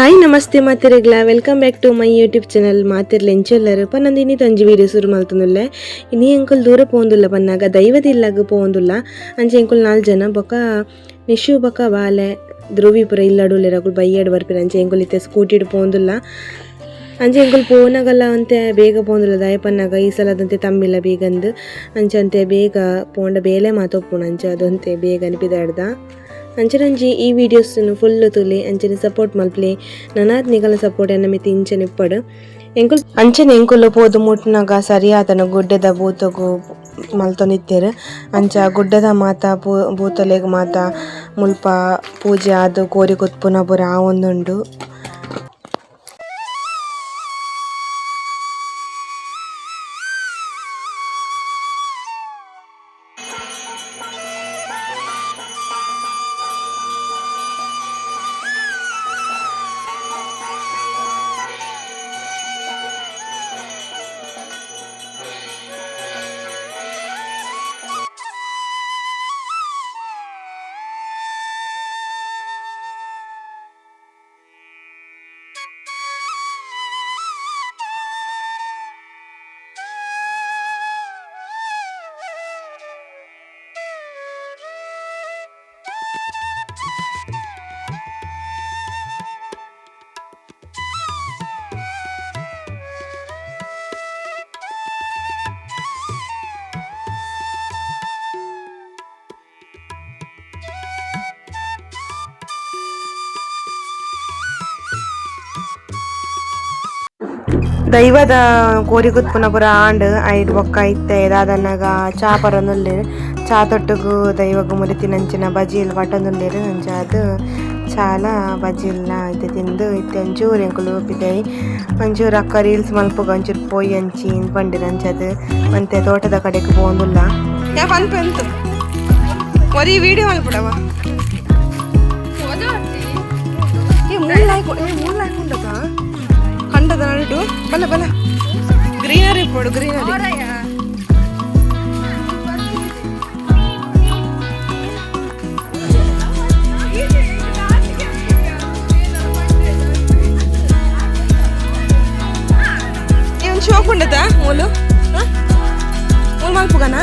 Hi ನಮಸ್ತೆ ಮಾತೆರೆಗ್ಲ welcome back to my YouTube channel ಮಾತೆರ್ಲ ಎಂಚೆಲ್ಲರು ಪನ್ನಂದಿನಿ ತಂಜಿ ವೀಡಿಯೋ ಶುರು ಮಲ್ತುಂದುಲ್ಲೆ ಇನಿ ಎಂಕುಲ್ ದೂರ ಪೋಂದುಲ್ಲ ಪನ್ನಾಗ ದೈವದಿಲ್ಲಾಗ ಪೋಂದುಲ್ಲ ಅಂಚೆ ಎಂಕುಲ್ 4 ಜನ ಬೊಕ ನಿಶು ಬೊಕ ಬಾಲೆ ಧ್ರುವಿ ಪುರ ಇಲ್ಲಡುಲ್ಲೆರ್ ಅಕುಲು ಬೈಯಡ್ ಬರ್ಪಿರ ಅಂಚೆ ಎಂಕುಲ್ ಇತ್ತೆ ಸ್ಕೂಟಿಡ್ ಪೋಂದುಲ್ಲ ಅಂಚೆ ಎಂಕುಲ್ ಪೋನಗಲ್ಲ ಅಂತೆ ಬೇಗ ಪೋಂದುಲ್ಲ ದಾಯ ಪನ್ನಾಗ ಈ ಸಲದಂತೆ ತಮ್ಮಿಲ್ಲ ಬೇಗಂದು ಅಂಚಂತೆ ಬೇಗ ಪೋಂಡ ಬೇಲೆ ಮಾತೊಪ್ಪುಣ ಅಂಚೆ ಅದಂತೆ ಬೇಗ ಅನಿಪಿದಾಡ್ದ ಅಂಚನಂಜಿ ಈ ವಿಡಿಯೋಸ್ನು ಫುಲ್ ತುಲಿ ಅಂಚನೆ ಸಪೋರ್ಟ್ ಮಲ್ಪ್ಲೆ ನನಾದ್ ನಿಗಲ ಸಪೋರ್ಟ್ ಎನ್ನ ಮಿತಿ ಇಂಚನೆ ಇಪ್ಪಡು ಎಂಕುಲ್ ಅಂಚನೆ ಎಂಕುಲು ಪೋದು ಮುಟ್ನಾಗ ಸರಿಯಾದನ ಗುಡ್ಡದ ಬೂತಗು ಮಲ್ತೊಂದಿತ್ತೇರು ಅಂಚ ಗುಡ್ಡದ ಮಾತ ಬೂತಲೆಗ್ ಮಾತ ಮುಲ್ಪ ಪೂಜೆ ಆದು ಕೋರಿ ಕೊತ್ಪುನ ಪುರ ಆ ಒಂದುಂಡು ದೈವದ ಕೋರಿ ಕುತ್ಪುನ ಪುರ ಆಂಡ್ ಐಡ್ ಬೊಕ್ಕ ಇತ್ತೆ ದಾದನ್ನಗ ಚಾ ಪರೊಂದುಲ್ಲೆರ್ ಚಾ ತೊಟ್ಟುಗು ದೈವಗು ಮುರಿತಿನಂಚಿನ ಬಜಿಲ್ ಪಟೊಂದುಲ್ಲೆರ್ ಅಂಚ ಅದು ಚಾಲ ಬಜಿಲ್ನ ಇತ್ತೆ ತಿಂದು ಇತ್ತೆ ಒಂಚೂರು ಎಂಕುಲು ಪಿದೈ ಒಂಚೂರು ಅಕ್ಕ ರೀಲ್ಸ್ ಮಲ್ಪುಗ ಒಂಚೂರು ಪೋಯಿ ಅಂಚಿ ಪಂಡಿರ ಅಂಚದು ಮತ್ತೆ ತೋಟದ ಕಡೆಗೆ ಪೋಂದುಲ್ಲ ಯಾ ಪನ್ಪು ಎಂತು ಒರಿ ವಿಡಿಯೋ ಮಲ್ಪುಡವ ಮೂಲಾಯ್ಕೊಂಡದ ಕಂಡದ ನಡು ಬಲ ಬಲ ಗ್ರೀನರಿ ಪೋಡು ಗ್ರೀನರಿ ಏನು ಶೋಕುಂಡದ ಮೂಲು ಮೂಲು ಮಲ್ಪುಗನ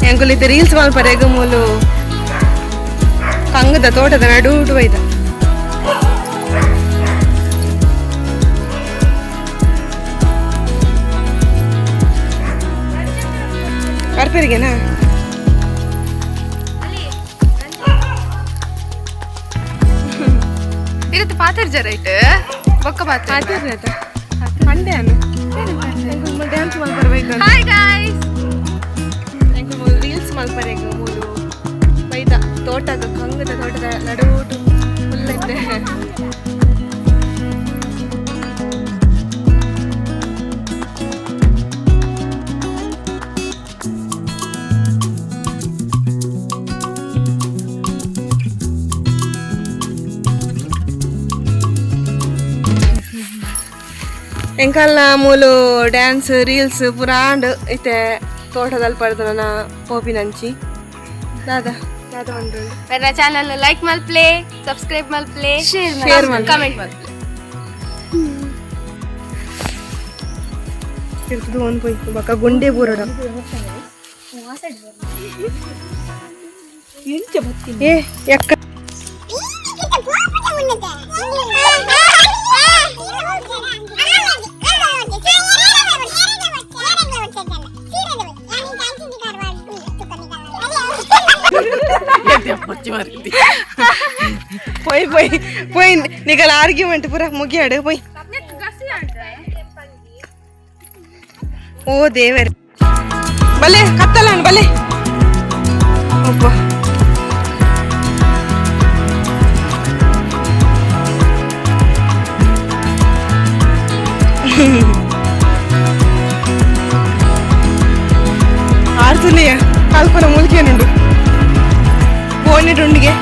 ಎಂಕುಲಿತ್ತೆ ರೀಲ್ಸ್ ಮಲ್ಪರೆಗ ಮೂಲು ಕಂಗದ ತೋಟದ ನಡುಟು ಬೈದ ಬರ್ಪರಿಗೆನಾ ಇರುತ್ತೆ ಪಾತರ್ ಜರೈಟ್ ಬೊಕ್ಕ ಪಾತರ್ ಆಯ್ತು ಮಂಡೆ ಅನ್ನು ಡ್ಯಾನ್ಸ್ ಮಲ್ಪರ್ಬೇಕು ಹಾಯ್ ಗೈಸ್ ರೀಲ್ಸ್ ಮಲ್ಪರೆಗ ಮೂಲು ಬೈದ ತೋಟದ ಕಂಗದ ತೋಟದ ನಡುಟು ಫುಲ್ ಇದ್ದೆ ಎಂಕಲ್ನ ಮೂಲು ಡ್ಯಾನ್ಸ್ ರೀಲ್ಸ್ ಪುರಾಂಡ್ ಇತ್ತೆ ತೋಟದಲ್ಲಿ ಪಡೆದು ನನ್ನ ಪೋಪಿನಂಚಿ ದಾದ ದಾದ ಒಂದು ನನ್ನ ಚಾನಲ್ ಲೈಕ್ ಮಲ್ಪ್ಲೆ ಸಬ್ಸ್ಕ್ರೈಬ್ ಮಲ್ಪ್ಲೆ ಶೇರ್ ಮಲ್ಪ್ಲೆ ಕಮೆಂಟ್ ಮಲ್ಪ್ಲೆ ಇರ್ತದೆ ಒಂದು ಪೋಯ್ ಬಕ್ಕ ಗುಂಡೆ ಬೂರಡ ಏ ಯಕ್ಕ పోయి పోయి పోయి నీకు అలా ఆర్గ్యుమెంట్ పూరా ముగియాడు పోయి ఓ దేవర్ భలే కత్తలాను భలే అబ్బా ఆడుతున్నాయ కాల్పన మూలికేనుండు పోయినటుండిగే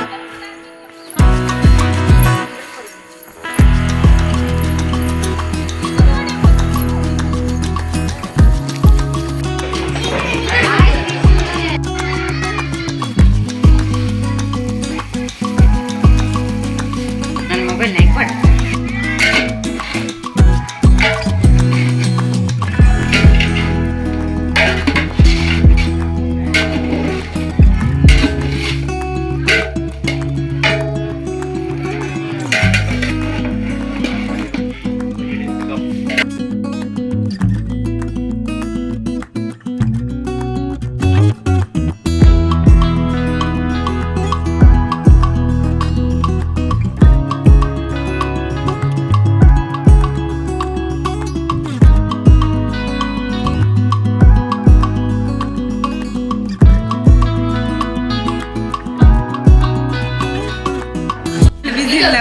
ಇಲ್ಲ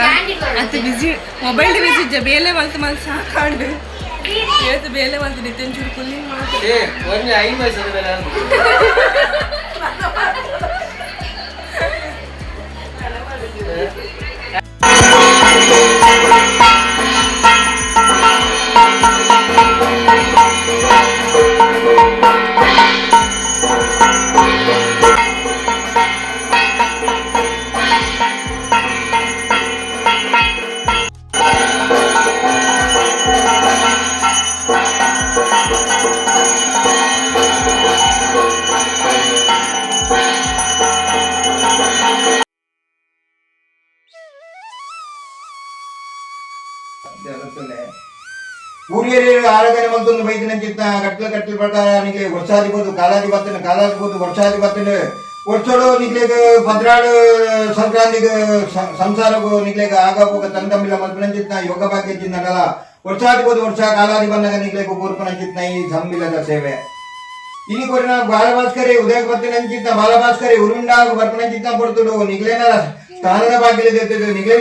ಅದು ಬಿಸಿ ಮೊಬೈಲ್ ಬಿಸಿ ಬೇಲೆ ಮಲ್ತು ಮಲ್ತು ಸಾಕಾಂಡು ಇವತ್ತು ಬೇಲೆ ಮಲ್ತು ನಿತ್ಯನ್ ಚೂರು ಕುಲ್ಲಿಂಗ್ ಊರಿಯರು ಆರಾಧನೆ ಮಲ್ತೊಂದು ಬೈದಿನ ಚಿತ್ತ ಕಟ್ಲ ಪ್ರಕಾರ ನಿಕ್ಲೆ ವರ್ಷಾಧಿಪತಿ ಕಾಲಾಧಿಪತಿ ವರ್ಷಾಧಿಪತಿ ವರ್ಷೋಡು ನಿಕ್ಲೆಗ್ ಭದ್ರಾಡು ಸಂಕ್ರಾಂತಿಗೆ ಸಂಸಾರಕ್ಕೂ ನಿಕ್ಲೆಗ್ ಆಗಬೋಗ ತಂದಮಿಲ್ಲ ಮಲ್ಪನ ಚಿತ್ತ ಯೋಗ ಭಾಗ್ಯ ಚಿನ್ನಗಲ ವರ್ಷಾಧಿಪತಿ ವರ್ಷ ಕಾಲಾಧಿಪನ್ನಗ ನಿಕ್ಲೆಗ್ ಕೋರ್ಪನ ಚಿತ್ತ ಈ ಸಂಬಿಲ್ಲದ ಸೇವೆ ಇನಿ ಕೊರಿನ ಬಾಲಭಾಸ್ಕರಿ ಉದಯ ಪತ್ತಿನ ಚಿತ್ತ ಬಾಲಭಾಸ್ಕರಿ ಉರುಂಡಾಗ ಬರ್ಪನ ಚಿತ್ತ ಪಡ್ತುಡು ನಿಕ್ಲೇನ ಸ್ಥಾನದ ಭಾಗ್ಯದ ನಿಗ್ಲೇನ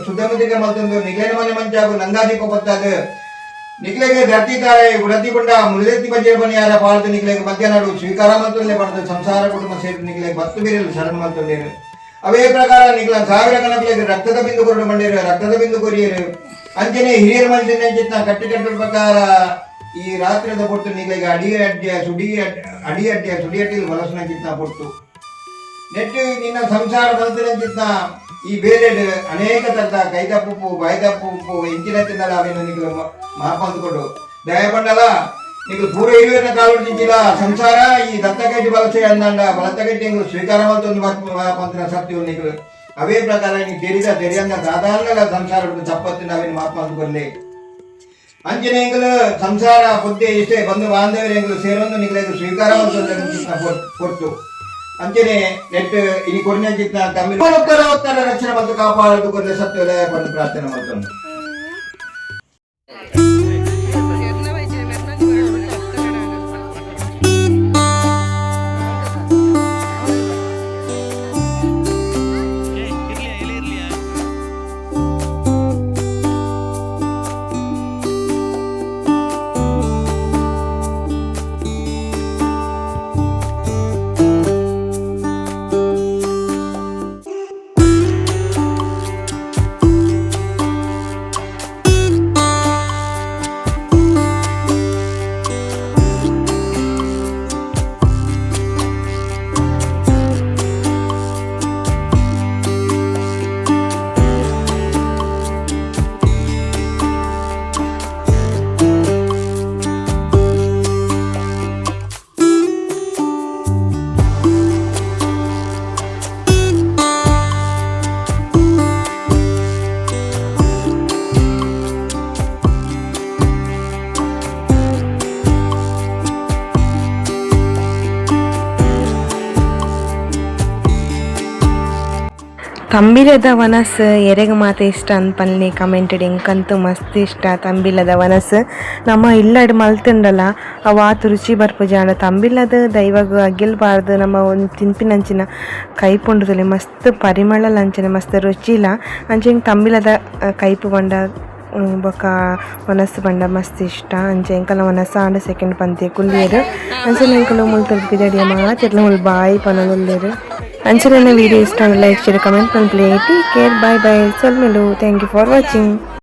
ಶುದ್ಧಮತಿಗೆ ಮಲ್ತೊಂದು ನಿಗ್ಲೇನ ಮನೆ ಮಂಚಾಗು ನಂದಾದೀಪ ಪತ್ತಾದ ನಿಕ್ಲೆಗೆ ಧರ್ತಿ ತಾರೆ ಉಡತಿ ಬಂಡ ಮುಳಿದೆತ್ತಿ ಬಜ್ಜೆ ಬನಿಯಾರ ಪಾಳ್ದು ನಿಕ್ಲೆಗೆ ಮಧ್ಯಾಹ್ನ ಸ್ವೀಕಾರ ಮಲ್ತೊಂದೆ ಪಡೆದು ಸಂಸಾರ ಕುಟುಂಬ ಸೇರಿ ನಿಕ್ಲೆಗೆ ಬತ್ತು ಬೀರಲು ಶರಣ ಮಲ್ತೊಂಡೇರು ಅವೇ ಪ್ರಕಾರ ನಿಕ್ಲ ಸಾವಿರ ಕಣಕ್ಲೆಗೆ ರಕ್ತದ ಬಿಂದು ಕೊರಡು ಬಂಡೇರು ರಕ್ತದ ಬಿಂದು ಕೊರಿಯರು ಅಂಚನೆ ಹಿರಿಯರ ಮಲ್ತಿನ ಚಿತ್ತ ಕಟ್ಟು ಪ್ರಕಾರ ಈ ರಾತ್ರಿದ ಕೊಟ್ಟು ನಿಕ್ಲೆಗೆ ಅಡಿಯ ಸುಡಿಯಟ್ಟಿಲ್ ಮಲಸನ ಚಿತ್ತ ಕೊಟ್ಟು ನೆಟ್ಟು ನಿನ್ನ ಸಂಸಾರ ಮಲ್ತಿನ ಚಿತ್ತ ಈ ಬೇರೆ ಅನೇಕ ತರದ ಕೈದಪ್ಪು ಬಾಯ್ದಪ್ಪು ಇಂಚಿನ ತಿನ್ನಲ್ಲ ಅವೇನು ನಿಗ್ಲು ಮಾಪಂದ್ಕೊಂಡು ದಯಪಂಡಲ ನಿಗ್ಲು ಪೂರ ಹಿರಿಯರ ಕಾಲುಡಿಚಿಲ್ಲ ಸಂಸಾರ ಈ ದತ್ತಗಡ್ಡಿ ಬಲಸೆ ಅಂದಂಡ ಬಲತಗಡ್ಡಿ ಸ್ವೀಕಾರ ಮಲ್ತೊಂದು ಮಾಪಂತ್ರ ಸತ್ಯವು ನಿಗ್ಲು ಅವೇ ಪ್ರಕಾರ ನೀ ತೆರಿಯಂದ ಸಾಧಾರಣ ಸಂಸಾರ ಚಪ್ಪತ್ತಿನ ಅವೇನು ಮಾಪಂದ್ಕೊಲ್ಲಿ ಅಂಜನೆಗಳು ಸಂಸಾರ ಬುದ್ಧಿ ಇಷ್ಟೇ ಬಂದು ಬಾಂಧವ್ಯಗಳು ಸೇರೊಂದು ನಿಗ್ಲೆಗಳು ಸ್ವೀಕಾರ ಮಲ್ತೊಂದು ಕೊಟ್ಟು ಅಂಚನೆ ನೆಟ್ ಇನಿ ಕೊರಿನ ಚಿತ್ತ ತಮಿಳು ಉತ್ತರ ರಕ್ಷಣೆ ಮತ್ತು ಕಾಪಾಡೋದು ಕೊರಲೆ ಸತ್ಯದ ಬಂದು ಪ್ರಾರ್ಥನೆ ಮಾಡ್ತಾನೆ. ತಂಬಿಲದ ವನಸ್ ಎರೆಗೆ ಮಾತ ಇಷ್ಟ ಅನ್ಪನ್ಲಿ ಕಮೆಂಟೆಡ್ ಎಂಕಂತೂ ಮಸ್ತ್ ಇಷ್ಟ ತಂಬಿಲದ ವನಸ್ ನಮ್ಮ ಇಲ್ಲಡ್ ಮಲ್ತಂಡಲ್ಲ ಅವಾತು ರುಚಿ ಬರ್ಪುಜಾಂಡ ತಂಬಿಲದ ದೈವಾಗ ಅಗ್ಗಿಲ್ಬಾರ್ದು ನಮ್ಮ ಒಂದು ತಿನ್ಪಿನಂಚಿನ ಕೈಪುಂಡದಲ್ಲಿ ಮಸ್ತ್ ಪರಿಮಳ ಲಂಚನೆ ಮಸ್ತ್ ರುಚಿಲ ಅಂಚೆ ತಂಬಿಲದ ಕೈಪು ಬಂಡ ಬೊಕ್ಕ ವನಸ್ ಬಂಡ ಮಸ್ತ್ ಇಷ್ಟ ಅಂಚೆ ಎಂಕಲ ವನಸ ಆಂಡ ಸೆಕೆಂಡ್ ಪಂತೆ ಕುಲ್ಲಿಯರು ಅಂಚೆ ಎಂಕಲು ಮುಲ್ ತಲುಪಿದಡಿಯ ಮಾತೆಲ್ಲ ಮುಲ್ ಬಾಯಿ ಪನೊಲ್ಲೇರು ಅಂಚೆನ ವಿಡಿಯೋ ಇಷ್ಟ ಲೈಕ್ ಶೇರ್ ಕಮೆಂಟ್ ಮಾಡಿ ಪ್ಲೇ ಟೇಕ್ ಕೇರ್ ಬೈ ಬೈ ಸಲ್ಮೆಲು ಥ್ಯಾಂಕ್ ಯು ಫಾರ್ ವಾಚಿಂಗ್.